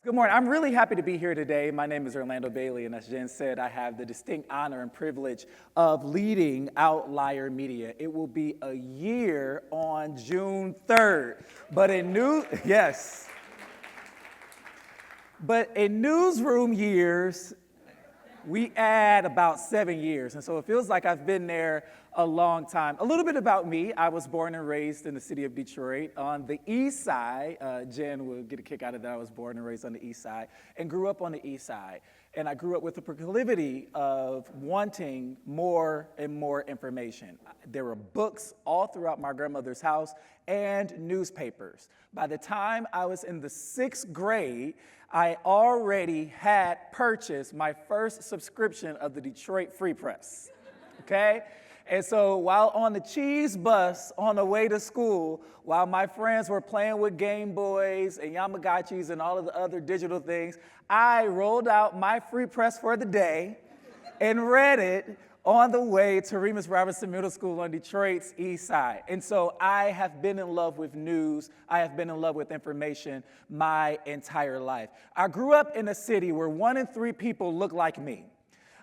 Good morning. I'm really happy to be here today. My name is Orlando Bailey, and as Jen said, I have the distinct honor and privilege of leading Outlier Media. It will be a year on June 3rd, but in newsroom years, we add about 7 years, and so it feels like I've been there a long time. A little bit about me. I was born and raised in the city of Detroit on the east side. Jen will get a kick out of that. I was born and raised on the east side and grew up on the east side. And I grew up with the proclivity of wanting more and more information. There were books all throughout my grandmother's house and newspapers. By the time I was in the 6th grade, I already had purchased my first subscription of the Detroit Free Press, okay? And so while on the cheese bus on the way to school, while my friends were playing with Game Boys and Yamagachis and all of the other digital things, I rolled out my Free Press for the day and read it on the way to Remus Robinson Middle School on Detroit's east side. And so I have been in love with news. I have been in love with information my entire life. I grew up in a city where 1 in 3 people look like me.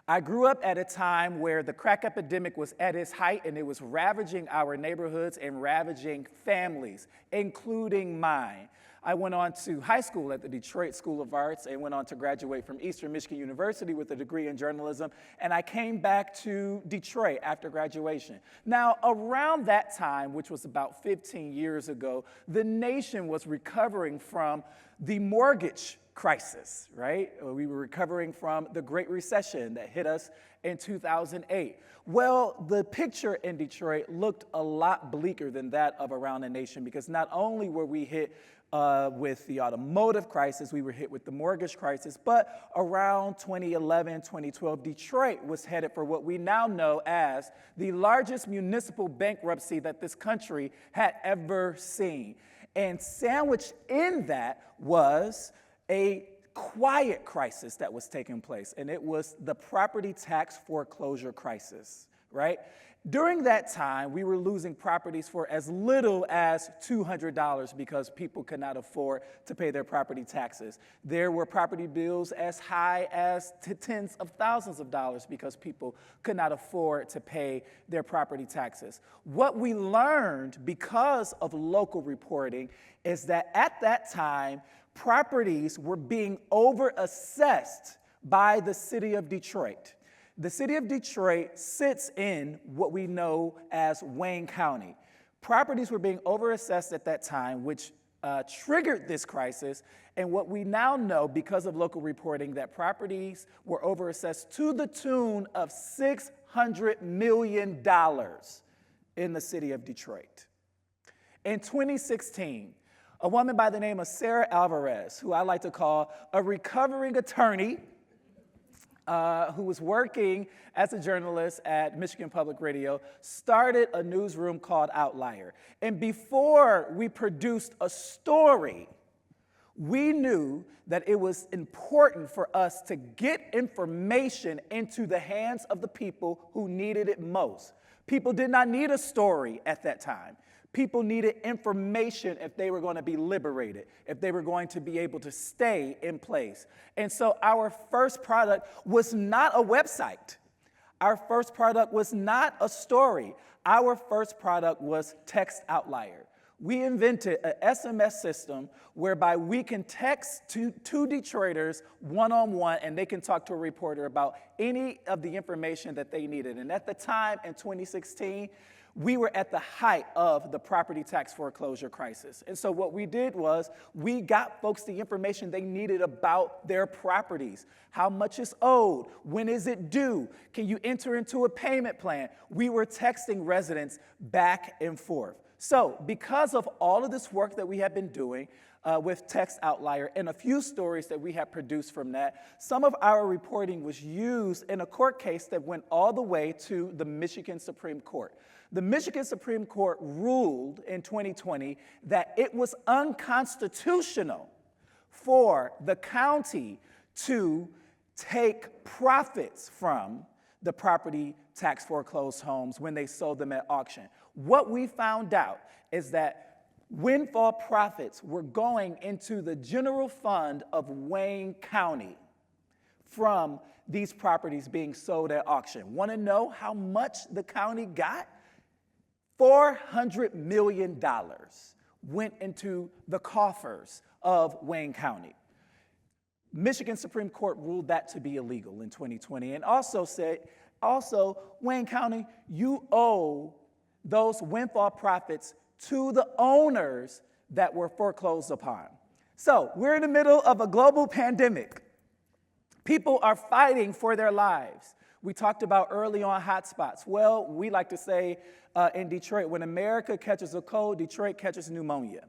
I grew up at a time where the crack epidemic was at its height and it was ravaging our neighborhoods and ravaging families, including mine. I went on to high school at the Detroit School of Arts and went on to graduate from Eastern Michigan University with a degree in journalism, and I came back to Detroit after graduation. Now, around that time, which was about 15 years ago, the nation was recovering from the mortgage crisis, right? We were recovering from the Great Recession that hit us in 2008. Well, the picture in Detroit looked a lot bleaker than that of around the nation because not only were we hit with the automotive crisis, we were hit with the mortgage crisis, but around 2011, 2012, Detroit was headed for what we now know as the largest municipal bankruptcy that this country had ever seen. And sandwiched in that was a quiet crisis that was taking place, and it was the property tax foreclosure crisis, right? During that time, we were losing properties for as little as $200 because people could not afford to pay their property taxes. There were property bills as high as tens of thousands of dollars because people could not afford to pay their property taxes. What we learned because of local reporting is that at that time, properties were being overassessed by the city of Detroit. The city of Detroit sits in what we know as Wayne County. Properties were being overassessed at that time, which triggered this crisis. And what we now know, because of local reporting, that properties were overassessed to the tune of $600 million in the city of Detroit. In 2016, a woman by the name of Sarah Alvarez, who I like to call a recovering attorney, who was working as a journalist at Michigan Public Radio, started a newsroom called Outlier. And before we produced a story, we knew that it was important for us to get information into the hands of the people who needed it most. People did not need a story at that time. People needed information if they were going to be liberated, if they were going to be able to stay in place. And so our first product was not a website. Our first product was not a story. Our first product was Text Outlier. We invented an SMS system whereby we can text two Detroiters one-on-one and they can talk to a reporter about any of the information that they needed. And at the time in 2016, we were at the height of the property tax foreclosure crisis. And so what we did was we got folks the information they needed about their properties. How much is owed? When is it due? Can you enter into a payment plan? We were texting residents back and forth. So because of all of this work that we have been doing with Text Outlier and a few stories that we have produced from that, some of our reporting was used in a court case that went all the way to the Michigan Supreme Court. The Michigan Supreme Court ruled in 2020 that it was unconstitutional for the county to take profits from the property tax foreclosed homes when they sold them at auction. What we found out is that windfall profits were going into the general fund of Wayne County from these properties being sold at auction. Want to know how much the county got? $400 million went into the coffers of Wayne County. Michigan Supreme Court ruled that to be illegal in 2020 and also said, Wayne County, you owe those windfall profits to the owners that were foreclosed upon. So we're in the middle of a global pandemic. People are fighting for their lives. We talked about early on hotspots. Well, we like to say in Detroit, when America catches a cold, Detroit catches pneumonia.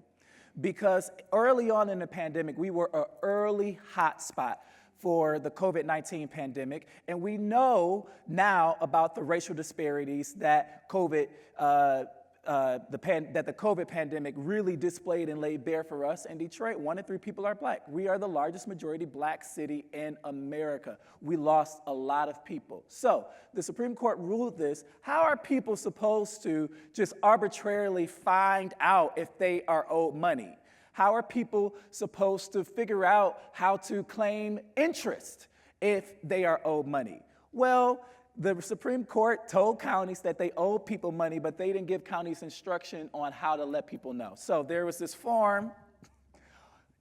Because early on in the pandemic, we were an early hotspot for the COVID-19 pandemic. And we know now about the racial disparities that the COVID pandemic really displayed and laid bare for us. In Detroit, 1 in 3 people are black. We are the largest majority black city in America. We lost a lot of people. So the Supreme Court ruled this. How are people supposed to just arbitrarily find out if they are owed money? How are people supposed to figure out how to claim interest if they are owed money? Well, the Supreme Court told counties that they owed people money, but they didn't give counties instruction on how to let people know. So there was this form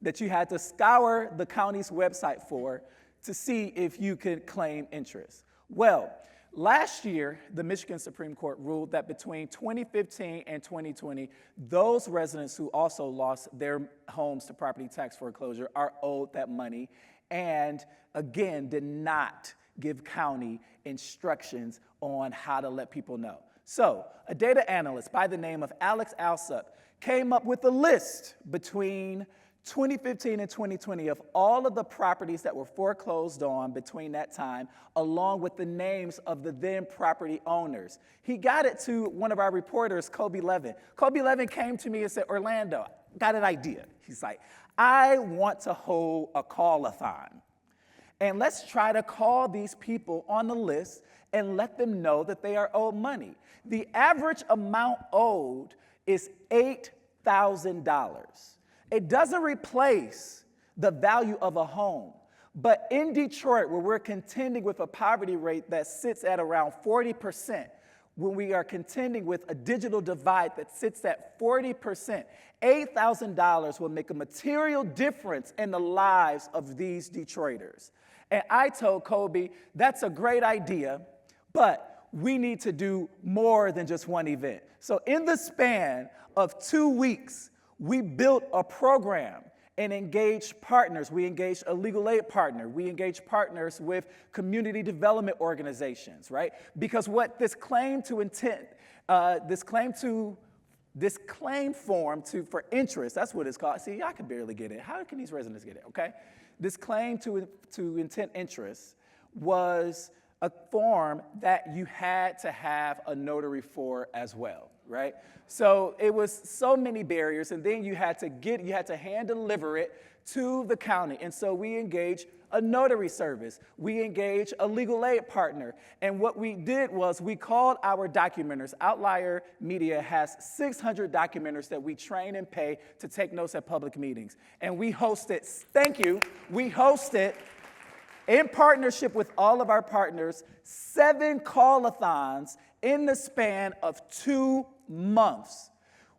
that you had to scour the county's website for to see if you could claim interest. Well, last year, the Michigan Supreme Court ruled that between 2015 and 2020, those residents who also lost their homes to property tax foreclosure are owed that money, and again, did not give county instructions on how to let people know. So a data analyst by the name of Alex Alsup came up with a list between 2015 and 2020 of all of the properties that were foreclosed on between that time, along with the names of the then property owners. He got it to one of our reporters, Kobe Levin. Kobe Levin came to me and said, Orlando, got an idea. He's like, I want to hold a call-a-thon. And let's try to call these people on the list and let them know that they are owed money. The average amount owed is $8,000. It doesn't replace the value of a home. But in Detroit, where we're contending with a poverty rate that sits at around 40%, when we are contending with a digital divide that sits at 40%, $8,000 will make a material difference in the lives of these Detroiters. And I told Kobe, that's a great idea, but we need to do more than just one event. So in the span of 2 weeks, we built a program and engaged partners. We engaged a legal aid partner. We engaged partners with community development organizations, right? Because what this claim form for interest, that's what it's called. See, I can barely get it. How can these residents get it, okay? This claim to intent interest was a form that you had to have a notary for as well, right? So it was so many barriers, and then you had to hand deliver it to the county. And so we engaged a notary service. We engaged a legal aid partner. And what we did was we called our documenters. Outlier Media has 600 documenters that we train and pay to take notes at public meetings. And we hosted, we hosted, in partnership with all of our partners, 7 call-a-thons in the span of 2 months.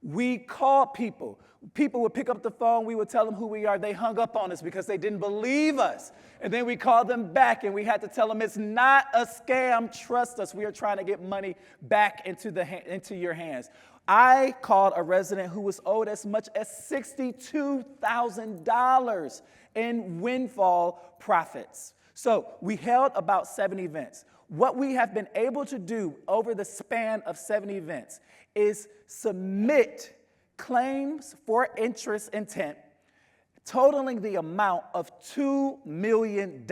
We called people. People would pick up the phone. We would tell them who we are. They hung up on us because they didn't believe us. And then we called them back, and we had to tell them it's not a scam. Trust us. We are trying to get money back into your hands. I called a resident who was owed as much as $62,000 in windfall profits. So we held about 7 events. What we have been able to do over the span of 7 events is submit claims for interest intent totaling the amount of $2 million.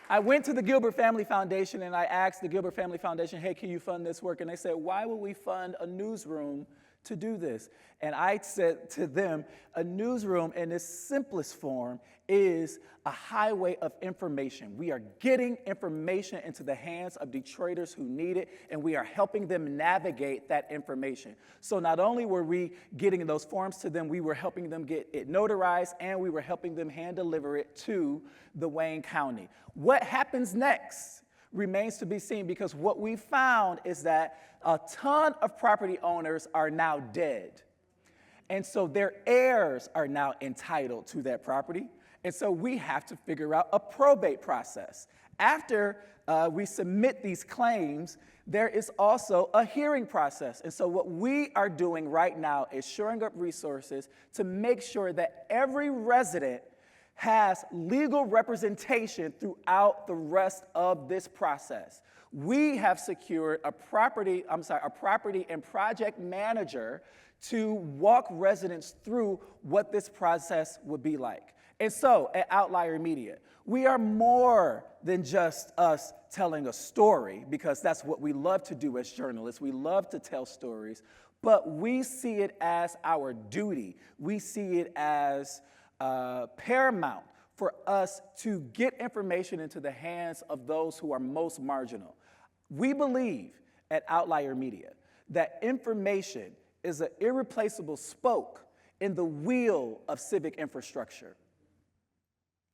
I went to the Gilbert Family Foundation and I asked the Gilbert Family Foundation, hey, can you fund this work? And they said, why would we fund a newsroom to do this. And I said to them, a newsroom in its simplest form is a highway of information. We are getting information into the hands of Detroiters who need it, and we are helping them navigate that information. So not only were we getting those forms to them, we were helping them get it notarized, and we were helping them hand deliver it to the Wayne County. What happens next remains to be seen, because what we found is that a ton of property owners are now dead. And so their heirs are now entitled to that property. And so we have to figure out a probate process. After we submit these claims, there is also a hearing process. And so what we are doing right now is shoring up resources to make sure that every resident has legal representation throughout the rest of this process. We have secured a property and project manager to walk residents through what this process would be like. And so at Outlier Media, we are more than just us telling a story, because that's what we love to do as journalists. We love to tell stories, but we see it as our duty. We see it as paramount for us to get information into the hands of those who are most marginal. We believe at Outlier Media that information is an irreplaceable spoke in the wheel of civic infrastructure.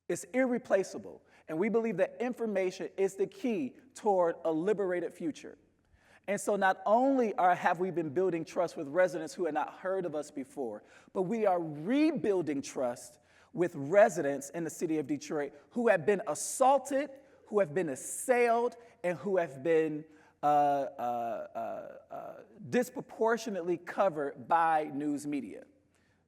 It's irreplaceable, and we believe that information is the key toward a liberated future. And so not only have we been building trust with residents who had not heard of us before, but we are rebuilding trust with residents in the city of Detroit who have been assaulted, who have been assailed, and who have been disproportionately covered by news media.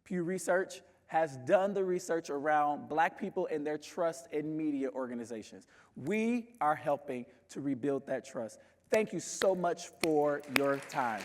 Pew Research has done the research around Black people and their trust in media organizations. We are helping to rebuild that trust. Thank you so much for your time.